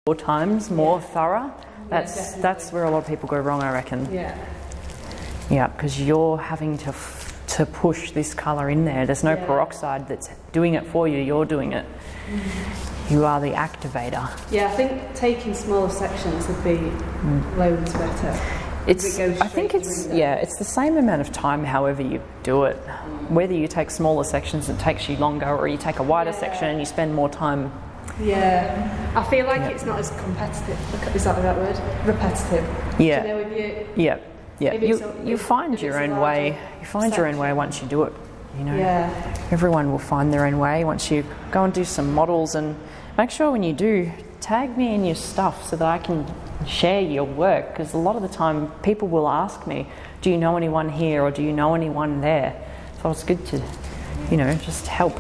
4 times more thorough. That's where a lot of people go wrong, I reckon. Yeah, because you're having to push this colour in there. There's no peroxide that's doing it for you. You're doing it. You are the activator. Yeah, I think taking smaller sections would be loads better. I think it's the same amount of time however you do it. Whether you take smaller sections it takes you longer, or you take a wider section and you spend more time. Yeah, I feel like it's not as competitive. Is that the right word? Repetitive. Yeah. Do you know, if you, yeah. You find your own way. You find your own way once you do it. You know. Yeah. Everyone will find their own way once you go and do some models, and make sure when you do, tag me in your stuff so that I can share your work, because a lot of the time people will ask me, do you know anyone here or do you know anyone there? So it's good to, you know, just help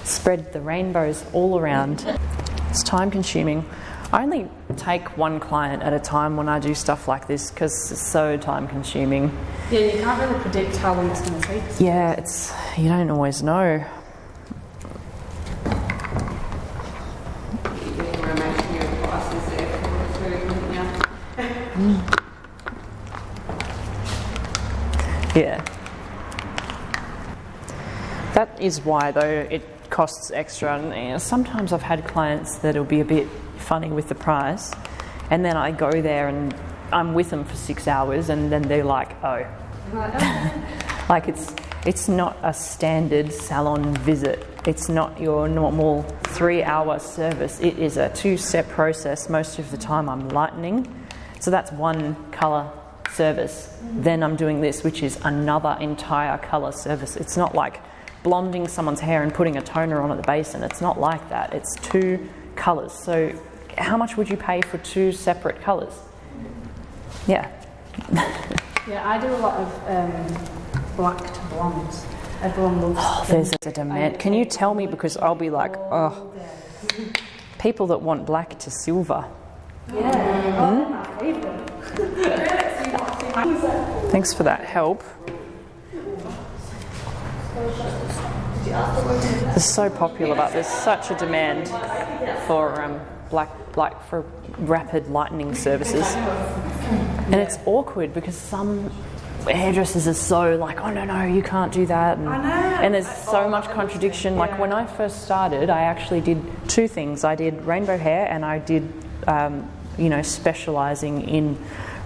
spread the rainbows all around. It's time consuming. I only take one client at a time when I do stuff like this because it's so time consuming. Yeah, you can't really predict how long it's going to take. Yeah, you don't always know. Yeah. That is why, though, it costs extra. And, you know, sometimes I've had clients that'll be a bit funny with the price, and then I go there and I'm with them for 6 hours, and then they're like, oh. Like it's not a standard salon visit. It's not your normal 3-hour service. It is a 2-step process. Most of the time I'm lightening. So that's one colour service. Then I'm doing this, which is another entire colour service. It's not like blonding someone's hair and putting a toner on at the basin. It's not like that. It's 2 colours. So how much would you pay for 2 separate colours? Yeah. Yeah, I do a lot of black to blondes. Everyone loves there's a demand. Can you tell me, because I'll be like, oh, people that want black to silver. Yeah. Thanks for that help. It's so popular, but there's such a demand for black for rapid lightening services, and it's awkward because some hairdressers are so like, oh no, you can't do that, and there's so much contradiction. Like when I first started, I actually did 2 things. I did rainbow hair, and I did specialising in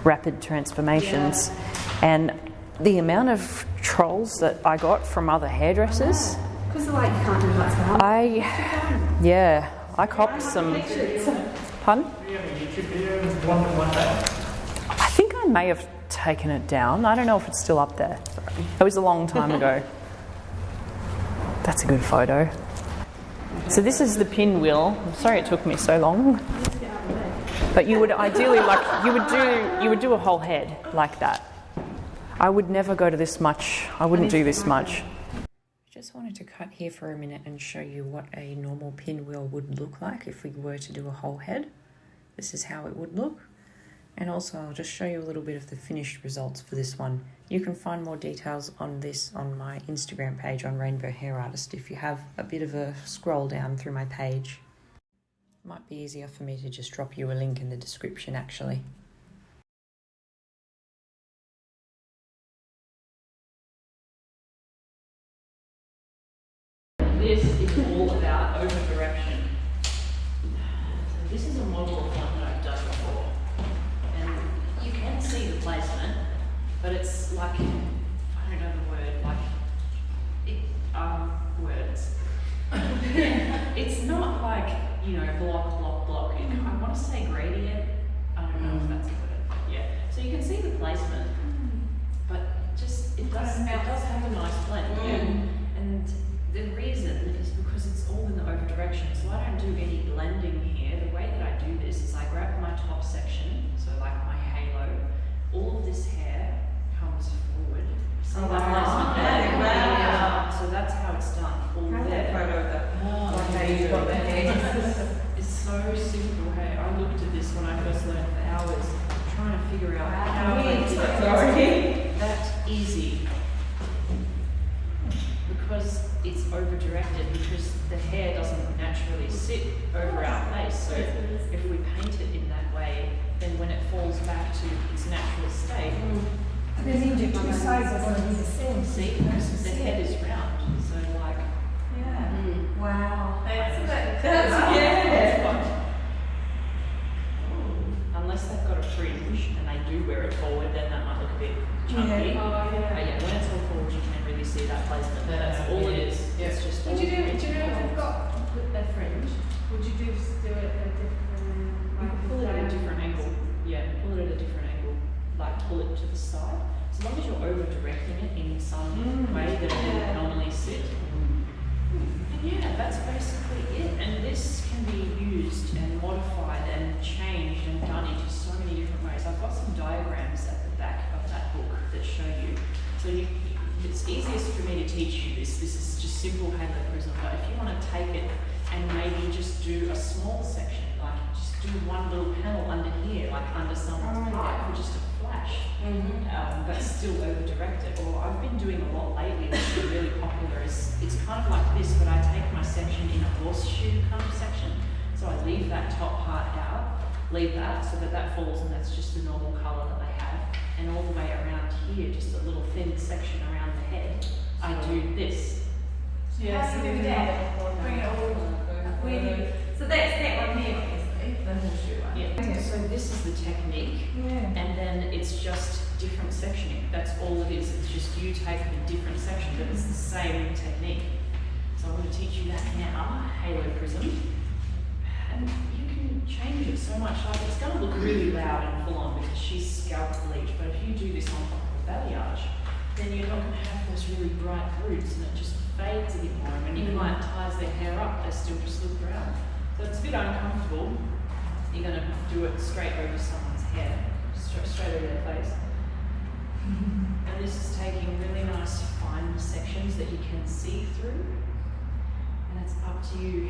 rapid transformations, and the amount of trolls that I got from other hairdressers. Because they're like, you can't do that. I copped some. Pardon? I think I may have taken it down. I don't know if it's still up there. It was a long time ago. That's a good photo. So this is the pinwheel. I'm sorry it took me so long. But you would ideally you would do a whole head like that. I would never go to this much. I wouldn't do this much. Just wanted to cut here for a minute and show you what a normal pinwheel would look like if we were to do a whole head. This is how it would look. And also I'll just show you a little bit of the finished results for this one. You can find more details on this on my Instagram page on Rainbow Hair Artist if you have a bit of a scroll down through my page. Might be easier for me to just drop you a link in the description actually. This is all about over direction. So this is a model of one that I've done before. And you can see the placement, but it's like, I don't know the word, like, words. It's not like, you know, block. I want to say gradient. I don't know if that's a word. Yeah. So you can see the placement, but just it does have a nice blend. Yeah. And the reason is because it's all in the over direction. So I don't do any blending here. The way that I do this is I grab my top section, so like my halo. All of this hair comes forward. See that placement there? Wow. So that's how it's done. All there. It's so simple. Hey, I looked at this when I first learned for hours, trying to figure out how I did it. That's easy. Because it's over-directed, because the hair doesn't naturally sit over our face. So if we paint it two sides are going to be the same. See, the head is round, so like. Yeah. Wow. That's fun. Unless they've got a fringe and they do wear it forward, then that might look a bit chunky. Yeah. But yeah, when it's all forward, you can really see that placement. That's all it is. Yeah. It's just. Would you do if you've got a fringe, would you do it at a different, You can pull it at a different angle. Yeah, pull it at a different angle. Like pull it to the side. As long as you're over directing it in some way that it would normally sit. And yeah, that's basically it. And this can be used and modified and changed and done into so many different ways. I've got some diagrams at the back of that book that show you. So it's easiest for me to teach you this. This is just simple halo prism. But if you want to take it and maybe just do a small section, like just do one little panel under here, like under someone's pipe, or just a flash, but still over direct it. Or I've been doing a lot lately that's been really popular. It's kind of like this, but I take my section in a horseshoe kind of section. So I leave that top part out, leave that so that that falls, and that's just the normal colour that they have. And all the way around here, just a little thin section around the head, I do this. Yes, How do you do that? Bring it all. So that's that one here, obviously. The horseshoe one. Yeah. So this is the technique, Yeah. and then it's just different sectioning. That's all it is. It's just you take a different section, but it's the same technique. So I'm going to teach you that now, halo prism. And you can change it so much. Like it's going to look really loud and full on because she's scalp bleached, but if you do this on top of balayage, then you're not going to have those really bright roots, and it just fades a bit more. And when your client ties their hair up, they still just look brown. So it's a bit uncomfortable. You're going to do it straight over someone's hair, straight over their face. And this is taking really nice fine sections that you can see through. And it's up to you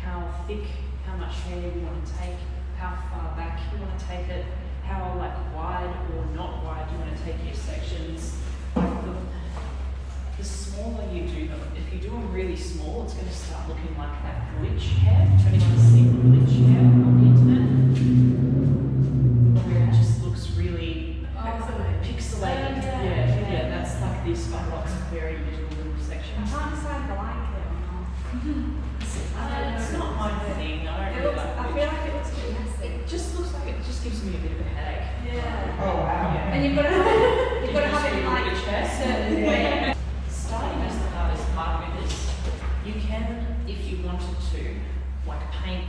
how thick, how much hair you want to take, how far back you want to take it, how like wide or not wide you want to take your sections. Like the smaller you do them, if you do them really small, it's going to start looking like that bleach hair. If anyone's seen bleach hair on the internet, where it just looks really pixelated. Yeah, that's like this, but lots of very little I sections. can't decide if I like it or not. It's not my thing. I don't really like I bleach. feel like it looks pretty messy. It just looks like it just gives me a bit of a headache. Yeah. Oh, wow. Yeah. And you've got to have it like Bleach hair? a certain way. Starting is the hardest part with this. You can, if you wanted to, like paint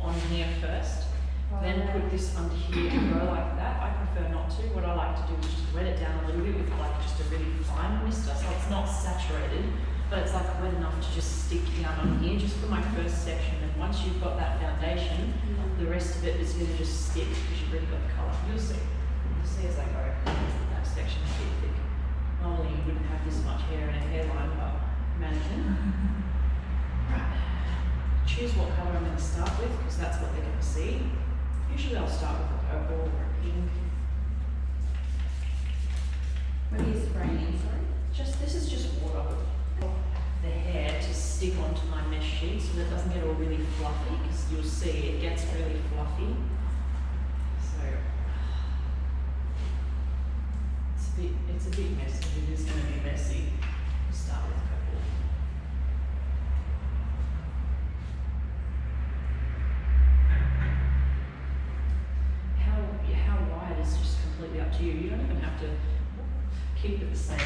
on here first, then put this under here and go like that. I prefer not to. What I like to do is just wet it down a little bit with like just a really fine mister, so it's not saturated, but it's like wet enough to just stick down on here, just for my first section. And once you've got that foundation, the rest of it is going to just stick because you've already got the colour. You'll see. You'll see as I go. That section's a bit thick. Normally you wouldn't have this much hair in a hairline, but mannequin. Right. Choose what colour I'm going to start with because that's what they're going to see. Usually I'll start with a purple or a pink. What are you spraying? Sorry. This is just water. The hair to stick onto my mesh sheet so that it doesn't get all really fluffy because you'll see it gets really fluffy. So it's a bit messy. It is going to be messy. We'll start with purple. How wide is just completely up to you. You don't even have to keep it the same.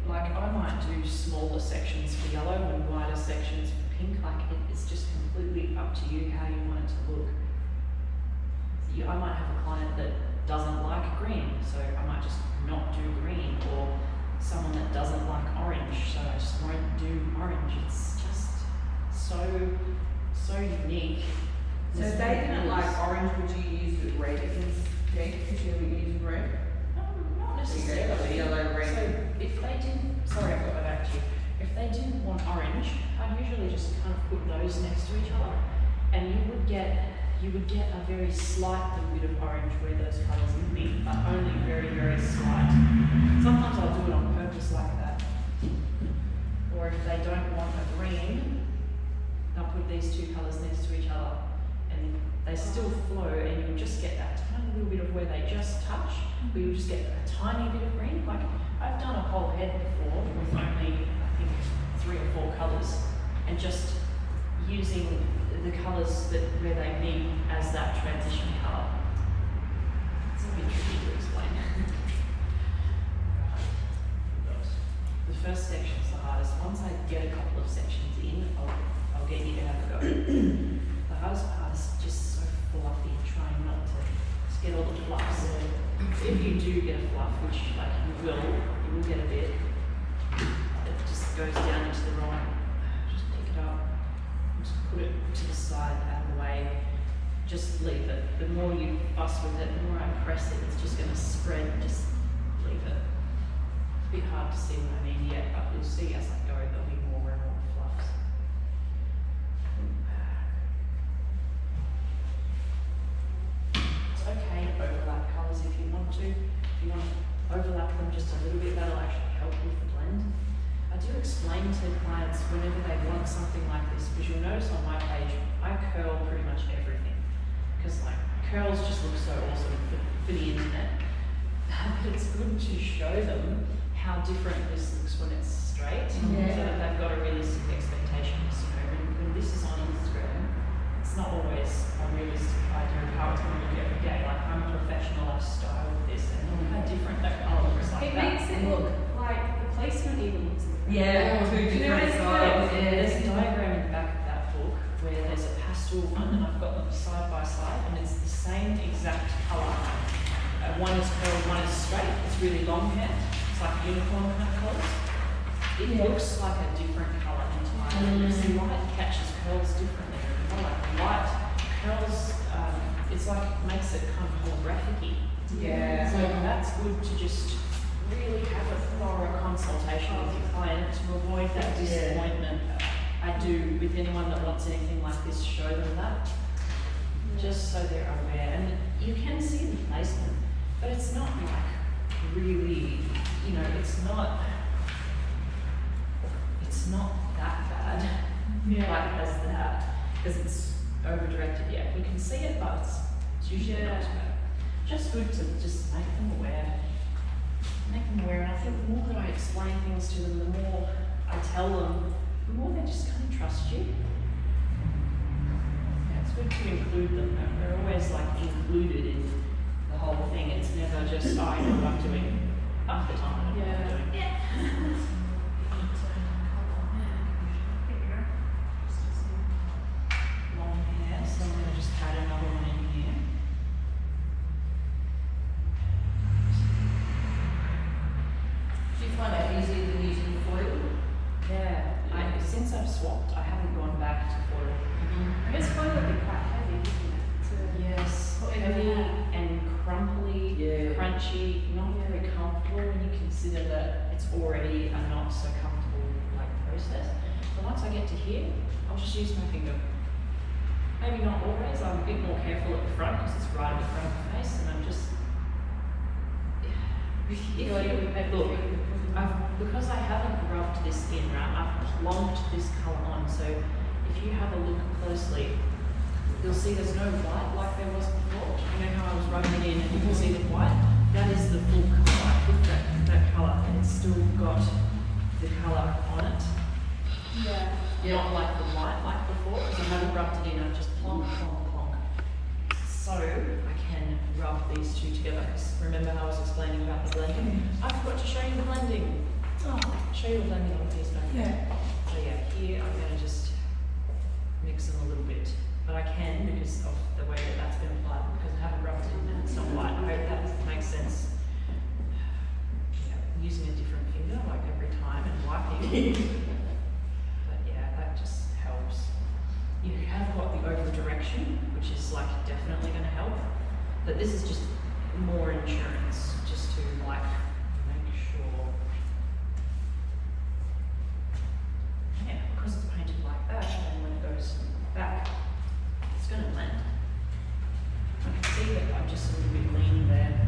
Like I might do smaller sections for yellow and wider sections for pink. Like it's just completely up to you how you want it to look. I might have a client that doesn't like green, so I might just not do green, or someone that doesn't like orange, so I just won't do orange. It's just so unique. So if they didn't like orange, would you use with red instead? Because you would use red? Not necessarily. Yellow, red. So if they didn't, sorry, I've got my back to you. If they didn't want orange, I'd usually just kind of put those next to each other, and you would get a very slight little bit of orange where those colours would meet, but only very, very slight. Sometimes I'll do it on purpose like that. Or if they don't want a green, they'll put these two colours next to each other, and they still flow, and you'll just get that tiny little bit of where they just touch, but you'll just get a tiny bit of green. Like, I've done a whole head before with only, I think, 3 or 4 colours, and just using the colours that where they meet as that transition colour. It's a bit tricky to explain. The first section's the hardest. Once I get a couple of sections in, I'll get you to have a go. The hardest part is just so fluffy, trying not to just get all the fluffs. If you do get a fluff, which like you will get a bit, it just goes down into the wrong. Just pick it up, just put it to the side, out of the way. Just leave it. The more you fuss with it, the more I press it, it's just going to spread. Just leave it. It's a bit hard to see what I mean yet, but you'll see as I go, there'll be more and more fluffs. It's okay to overlap colours if you want to. If you want to overlap them just a little bit, that'll actually help with the blend. I do explain to clients whenever they want something like this, because you'll notice on my page, I curl pretty much everything. Because like, curls just look so awesome for the internet. But it's good to show them how different this looks when it's straight, so that they've got a realistic expectation. So, when this is on Instagram, it's not always a realistic idea of how it's going to look every day. Like, I'm a professional, I've styled this, and look how different that colour looks like. It makes it look like the placement even looks different. Yeah, 2 different styles. Yeah, there's a diagram in the back of that book where there's a pastel one, and I've got them side by side, and it's the same exact colour. One is curled, one is straight. It's really long hair. It's like unicorn kind of colours. It looks like a different colour entirely. The light catches curls differently. More like light curls, it's like makes it kind of holographic-y. Yeah. So that's good to just really have a thorough consultation with your client to avoid that disappointment. I do with anyone that wants anything like this, show them that, just so they're aware. And you can see the placement, but it's not like really, you know, it's not that bad, like as that, because it's over-directed. Yeah, we can see it, but it's usually not too bad. Just good to just make them aware. And I think the more that I explain things to them, the more I tell them, the more they just kind of trust you. Yeah, it's good to include them. They're always like included in the whole thing. It's never just, I know what I'm doing half the time. I know what I'm doing. Yeah. Long hair, so I'm going to just add another one in here. Do you find that easier than using foil? Yeah, since I've swapped, I haven't gone back to foil. I guess foil would be quite heavy, isn't it? Yes, Put in heavy there. and crumply, crunchy, not very comfortable when you consider that it's already a not so comfortable like process. But once I get to here, I'll just use my finger. Maybe not always, I'm a bit more careful at the front because it's right at the front of the face, and I'm just, because I haven't rubbed this in, right, I've plonked this colour on, so if you have a look closely, you'll see there's no white like there was before. You know how I was rubbing it in and you can see the white? That is the full colour. I put that colour and it's still got the colour on it. Not like the white like before, because I haven't rubbed it in, I've just plonk, plonk, plonk. So I can rub these two together. Because remember how I was explaining about the blending? I forgot to show you the blending. Show you the blending on these, don't you? So yeah, here I'm going to just mix them a little bit. But I can because of the way that that's been applied, because I haven't rubbed it in and it's not white. I hope that makes sense. Yeah, using a different finger like every time and wiping. But yeah, that just helps. You have got the over direction, which is like definitely going to help. But this is just more insurance, just to like make sure. Yeah, because it's painted like that, and when it goes back, it's going to blend. I can see that I'm just a little bit lean there.